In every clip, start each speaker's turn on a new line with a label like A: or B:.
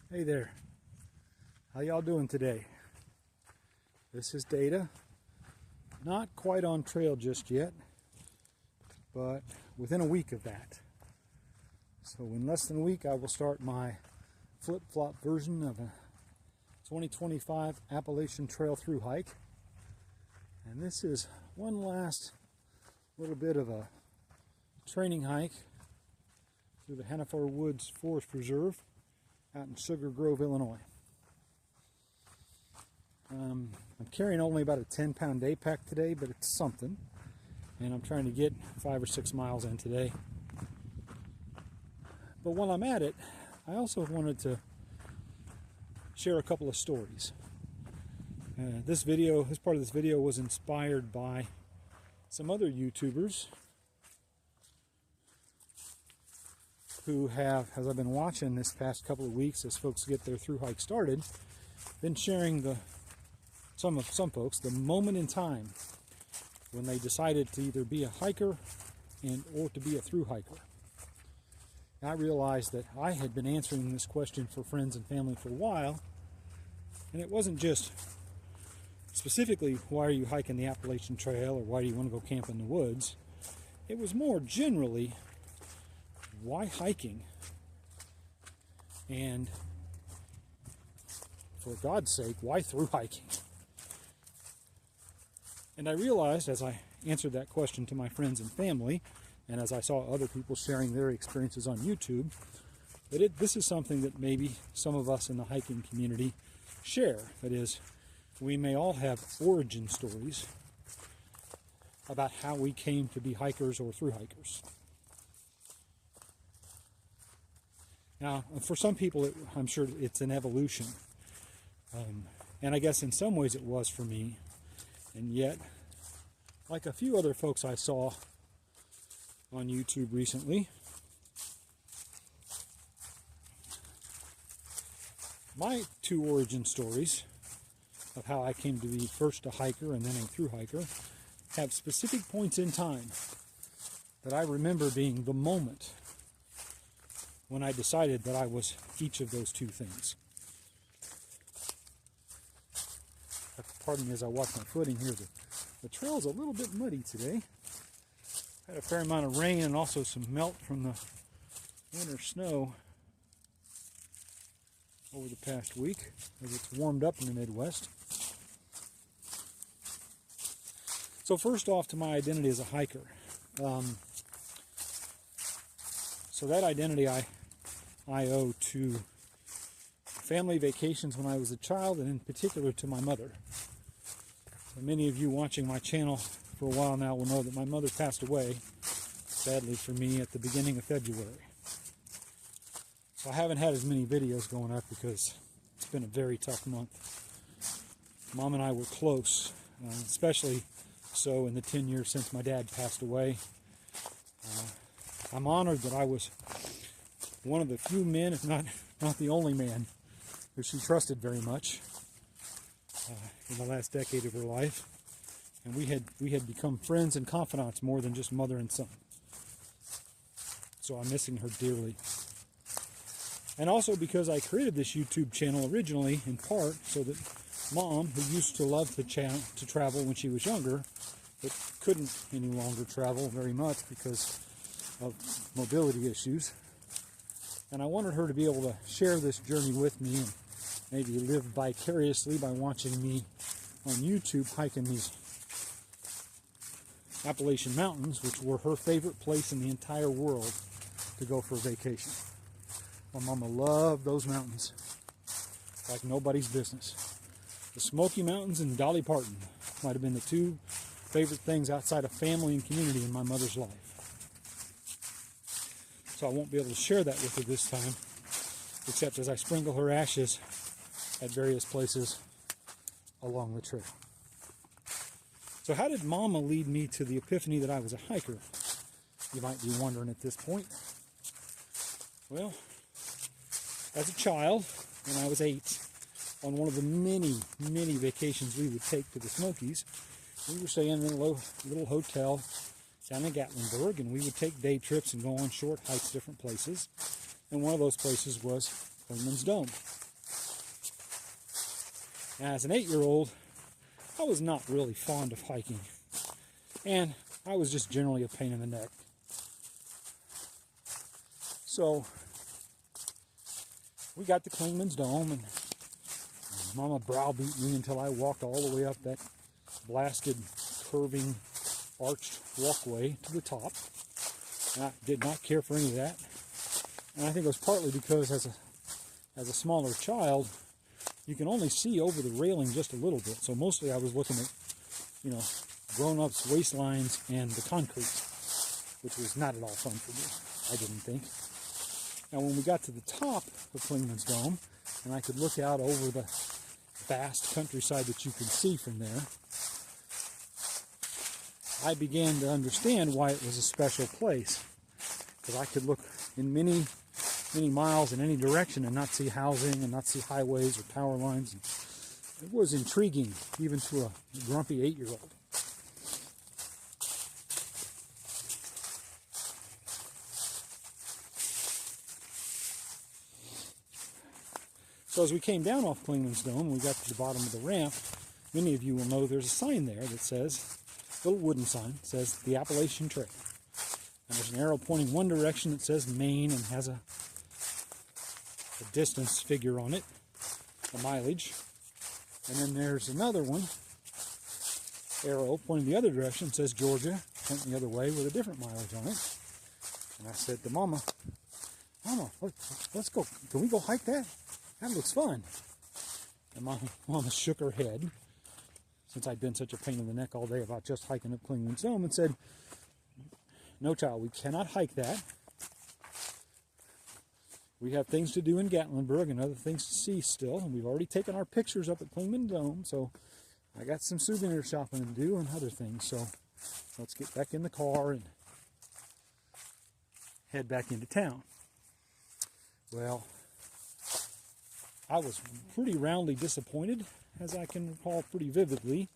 A: Hey there, how y'all doing today? This is Data. Not quite on trail just yet, but within a week of that. So in less than a week I will start my flip-flop version of a 2025 Appalachian Trail through hike. And this is one last little bit of a training hike through the Hannaford Woods Forest Preserve out in Sugar Grove, Illinois. I'm carrying only about a 10-pound day pack today, but it's something. And I'm trying to get 5 or 6 miles in today. But while I'm at it, I also wanted to share a couple of stories. This part of this video was inspired by some other YouTubers who have, as I've been watching this past couple of weeks as folks get their through hike started, been sharing some folks the moment in time when they decided to either be a hiker or to be a through hiker. I realized that I had been answering this question for friends and family for a while, and it wasn't just specifically why are you hiking the Appalachian Trail or why do you want to go camp in the woods. It was more generally, why hiking? And for God's sake, why through hiking? And I realized as I answered that question to my friends and family, and as I saw other people sharing their experiences on YouTube, that this is something that maybe some of us in the hiking community share. That is, we may all have origin stories about how we came to be hikers or through hikers. Now, for some people, I'm sure it's an evolution. And I guess in some ways it was for me. And yet, like a few other folks I saw on YouTube recently, my two origin stories of how I came to be first a hiker and then a through hiker have specific points in time that I remember being the moment when I decided that I was each of those two things. Pardon me as I watch my footing here. The trail's a little bit muddy today. Had a fair amount of rain and also some melt from the winter snow over the past week as it's warmed up in the Midwest. So first off, to my identity as a hiker. So that identity I owe to family vacations when I was a child, and in particular to my mother. So many of you watching my channel for a while now will know that my mother passed away, sadly for me, at the beginning of February. So I haven't had as many videos going up because it's been a very tough month. Mom and I were close, especially so in the 10 years since my dad passed away. I'm honored that I was one of the few men, if not the only man, who she trusted very much in the last decade of her life. And we had become friends and confidants more than just mother and son. So I'm missing her dearly. And also because I created this YouTube channel originally, in part, so that Mom, who used to love to travel when she was younger, but couldn't any longer travel very much because of mobility issues. And I wanted her to be able to share this journey with me and maybe live vicariously by watching me on YouTube hiking these Appalachian Mountains, which were her favorite place in the entire world to go for a vacation. My mama loved those mountains like nobody's business. The Smoky Mountains and Dolly Parton might have been the two favorite things outside of family and community in my mother's life. So I won't be able to share that with her this time, except as I sprinkle her ashes at various places along the trail. So how did Mama lead me to the epiphany that I was a hiker? You might be wondering at this point. Well, as a child, when I was 8, on one of the many, many vacations we would take to the Smokies, we were staying in a little hotel down in Gatlinburg, and we would take day trips and go on short hikes different places. And one of those places was Clingman's Dome. As an 8-year-old, I was not really fond of hiking, and I was just generally a pain in the neck. So we got to Clingman's Dome, and Mama browbeat me until I walked all the way up that blasted, curving, arched walkway to the top. And I did not care for any of that. And I think it was partly because as a smaller child, you can only see over the railing just a little bit. So mostly I was looking at, grown-ups' waistlines and the concrete, which was not at all fun for me, I didn't think. Now when we got to the top of Clingman's Dome, and I could look out over the vast countryside that you can see from there, I began to understand why it was a special place. Because I could look in many miles in any direction and not see housing and not see highways or power lines. And it was intriguing, even to a grumpy 8-year-old. So as we came down off Clingman's Dome, we got to the bottom of the ramp. Many of you will know there's a sign there that says, a little wooden sign, says the Appalachian Trail. And there's an arrow pointing one direction that says Maine and has a distance figure on it, a mileage. And then there's another one, arrow pointing the other direction, says Georgia, pointing the other way with a different mileage on it. And I said to Mama, let's go. Can we go hike that? That looks fun. And Mama shook her head, since I'd been such a pain in the neck all day about just hiking up Clingman's Dome, and said, no, child, we cannot hike that. We have things to do in Gatlinburg and other things to see still, and we've already taken our pictures up at Clingman's Dome, so I got some souvenir shopping to do and other things, so let's get back in the car and head back into town. Well, I was pretty roundly disappointed, as I can recall pretty vividly,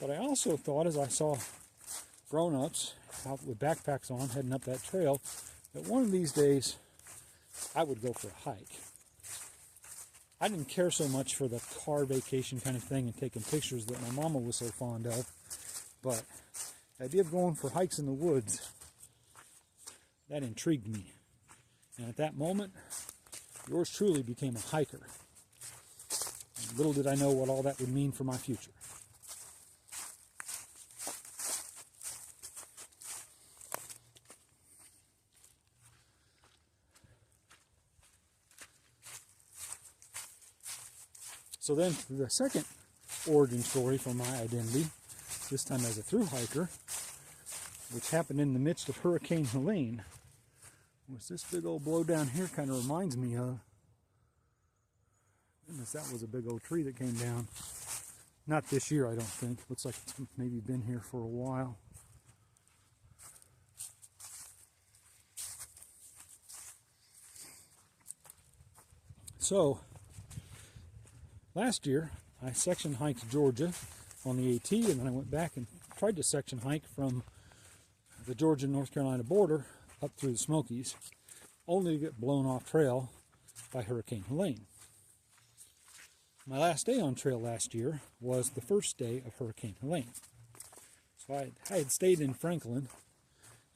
A: but I also thought, as I saw grown-ups out with backpacks on heading up that trail, that one of these days I would go for a hike. I didn't care so much for the car vacation kind of thing and taking pictures that my mama was so fond of, but the idea of going for hikes in the woods, that intrigued me. And at that moment, yours truly became a hiker. Little did I know what all that would mean for my future. So then the second origin story for my identity, this time as a thru-hiker, which happened in the midst of Hurricane Helene, was this big old blow down here kind of reminds me of. Goodness, that was a big old tree that came down. Not this year, I don't think. Looks like it's maybe been here for a while. So, last year, I section hiked Georgia on the AT, and then I went back and tried to section hike from the Georgia-North Carolina border up through the Smokies, only to get blown off trail by Hurricane Helene. My last day on trail last year was the first day of Hurricane Helene. So I had stayed in Franklin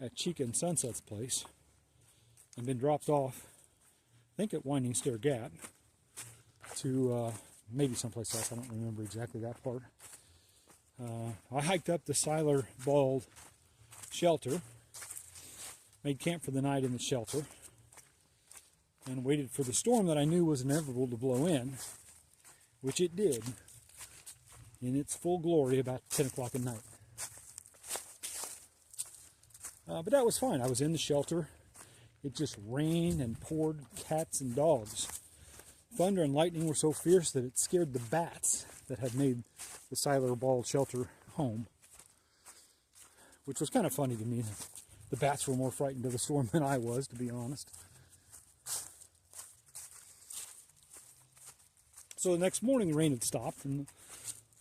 A: at Chica and Sunset's place and been dropped off, I think at Winding Stair Gap, to maybe someplace else. I don't remember exactly that part. I hiked up the Siler Bald shelter, made camp for the night in the shelter, and waited for the storm that I knew was inevitable to blow in, which it did, in its full glory about 10 o'clock at night. But that was fine. I was in the shelter. It just rained and poured cats and dogs. Thunder and lightning were so fierce that it scared the bats that had made the Siler Bald shelter home, which was kind of funny to me. The bats were more frightened of the storm than I was, to be honest. So the next morning, the rain had stopped and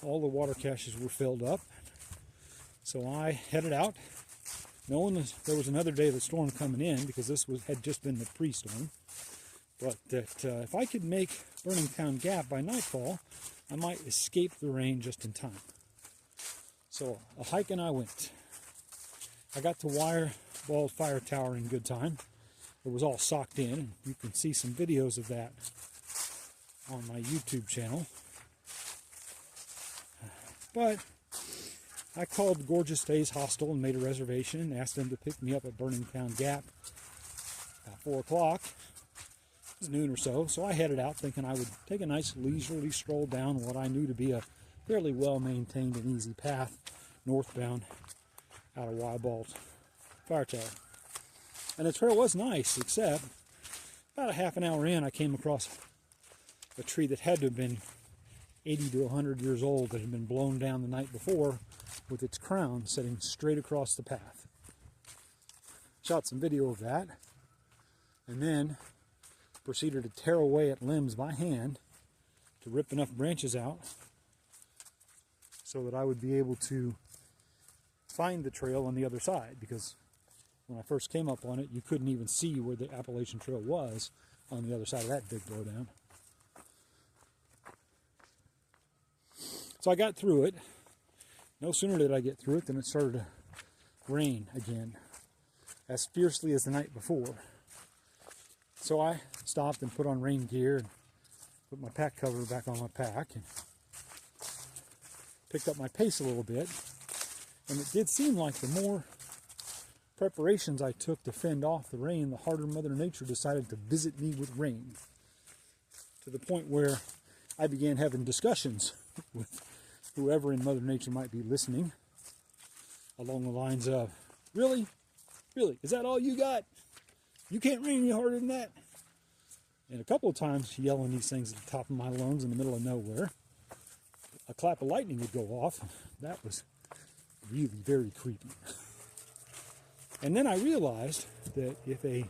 A: all the water caches were filled up. So I headed out, knowing there was another day of the storm coming in, because this had just been the pre-storm. but that if I could make Burning Town Gap by nightfall, I might escape the rain just in time. So a hike and I went. I got to Wirebald Fire Tower in good time. It was all socked in, and you can see some videos of that on my YouTube channel. But I called the Gorgeous Days Hostel and made a reservation and asked them to pick me up at Burning Town Gap at 4 o'clock. It was noon or so, so I headed out thinking I would take a nice leisurely stroll down what I knew to be a fairly well-maintained and easy path northbound out of Wirebald Fire Tower. And the trail was nice, except about a half an hour in, I came across a tree that had to have been 80 to 100 years old that had been blown down the night before with its crown sitting straight across the path. Shot some video of that, and then proceeded to tear away at limbs by hand to rip enough branches out so that I would be able to find the trail on the other side, because when I first came up on it, you couldn't even see where the Appalachian Trail was on the other side of that big blowdown. So I got through it. No sooner did I get through it than it started to rain again, as fiercely as the night before. So I stopped and put on rain gear and put my pack cover back on my pack and picked up my pace a little bit. And it did seem like the more preparations I took to fend off the rain, the harder Mother Nature decided to visit me with rain. To the point where I began having discussions with whoever in Mother Nature might be listening, along the lines of, really? Really? Is that all you got? You can't rain any harder than that? And a couple of times yelling these things at the top of my lungs in the middle of nowhere. A clap of lightning would go off. That was really very creepy. And then I realized that if a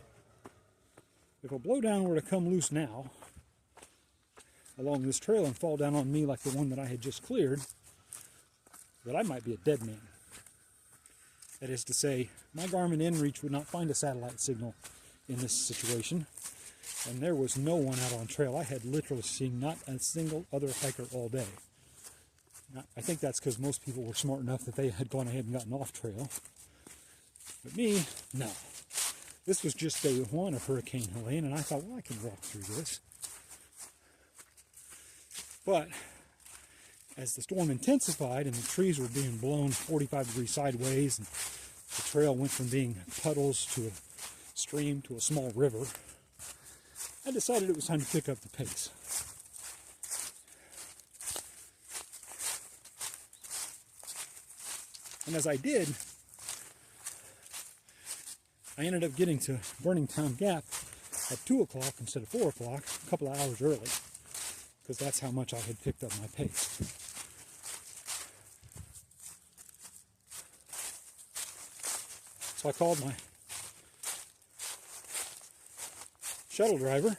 A: blowdown were to come loose now along this trail and fall down on me like the one that I had just cleared, that I might be a dead man. That is to say, my Garmin inReach would not find a satellite signal in this situation, and there was no one out on trail. I had literally seen not a single other hiker all day. Now, I think that's because most people were smart enough that they had gone ahead and gotten off trail. But me, no. This was just day one of Hurricane Helene, and I thought, well, I can walk through this. But as the storm intensified and the trees were being blown 45 degrees sideways, and the trail went from being puddles to a stream to a small river, I decided it was time to pick up the pace. And as I did, I ended up getting to Burning Town Gap at 2 o'clock instead of 4 o'clock, a couple of hours early, because that's how much I had picked up my pace. So I called my shuttle driver,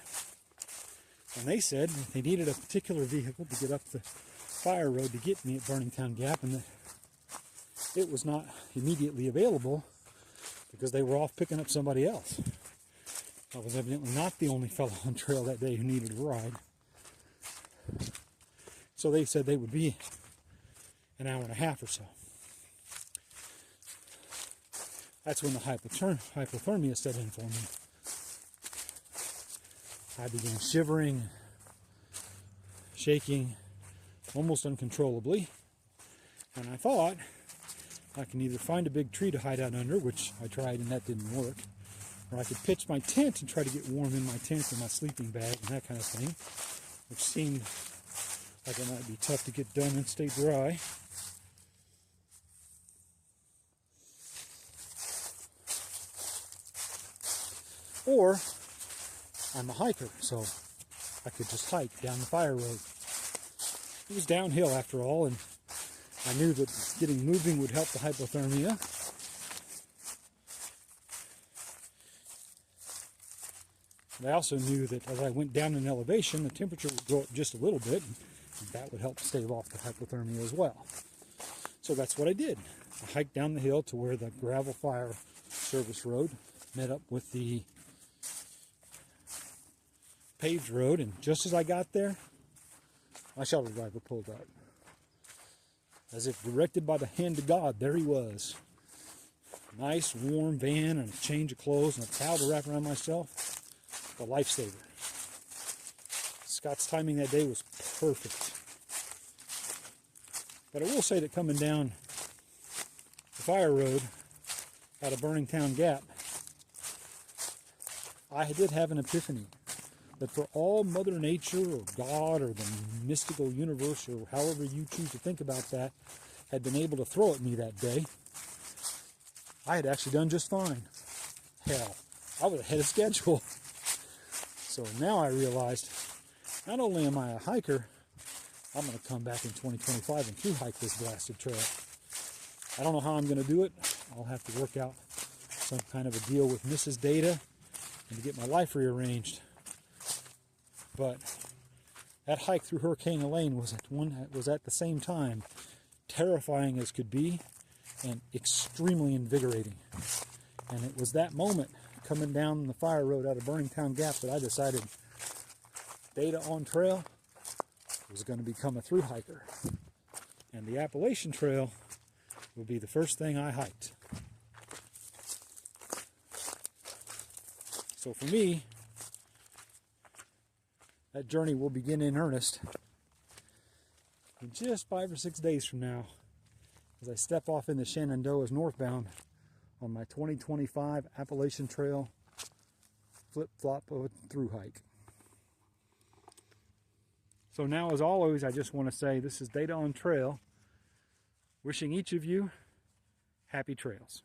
A: and they said they needed a particular vehicle to get up the fire road to get me at Burning Town Gap, and that it was not immediately available because they were off picking up somebody else. I was evidently not the only fellow on trail that day who needed a ride. So they said they would be an hour and a half or so. That's when the hypothermia set in for me. I began shivering, shaking almost uncontrollably, and I thought I can either find a big tree to hide out under, which I tried and that didn't work, or I could pitch my tent and try to get warm in my tent in my sleeping bag and that kind of thing, which seemed like it might be tough to get done and stay dry. Or I'm a hiker, so I could just hike down the fire road. It was downhill after all, and I knew that getting moving would help the hypothermia. And I also knew that as I went down in elevation, the temperature would go up just a little bit, and that would help stave off the hypothermia as well. So that's what I did. I hiked down the hill to where the gravel fire service road met up with the paved road, and just as I got there, my shuttle driver pulled up. As if directed by the hand of God, there he was. Nice, warm van and a change of clothes and a towel to wrap around myself. A lifesaver. Scott's timing that day was perfect. But I will say that coming down the fire road out of Burning Town Gap, I did have an epiphany that for all Mother Nature or God or the mystical universe or however you choose to think about that had been able to throw at me that day, I had actually done just fine. Hell, I was ahead of schedule. So now I realized, not only am I a hiker, I'm going to come back in 2025 and thru-hike this blasted trail. I don't know how I'm going to do it. I'll have to work out some kind of a deal with Mrs. Data and to get my life rearranged. But that hike through Hurricane Helene was at the same time terrifying as could be and extremely invigorating. And it was that moment coming down the fire road out of Burning Town Gap that I decided Data on trail was going to become a thru-hiker. And the Appalachian Trail will be the first thing I hiked. So for me, that journey will begin in earnest in just 5 or 6 days from now as I step off into Shenandoah's northbound on my 2025 Appalachian Trail flip-flop of a thru-hike. So now, as always, I just want to say this is Data on Trail, wishing each of you happy trails.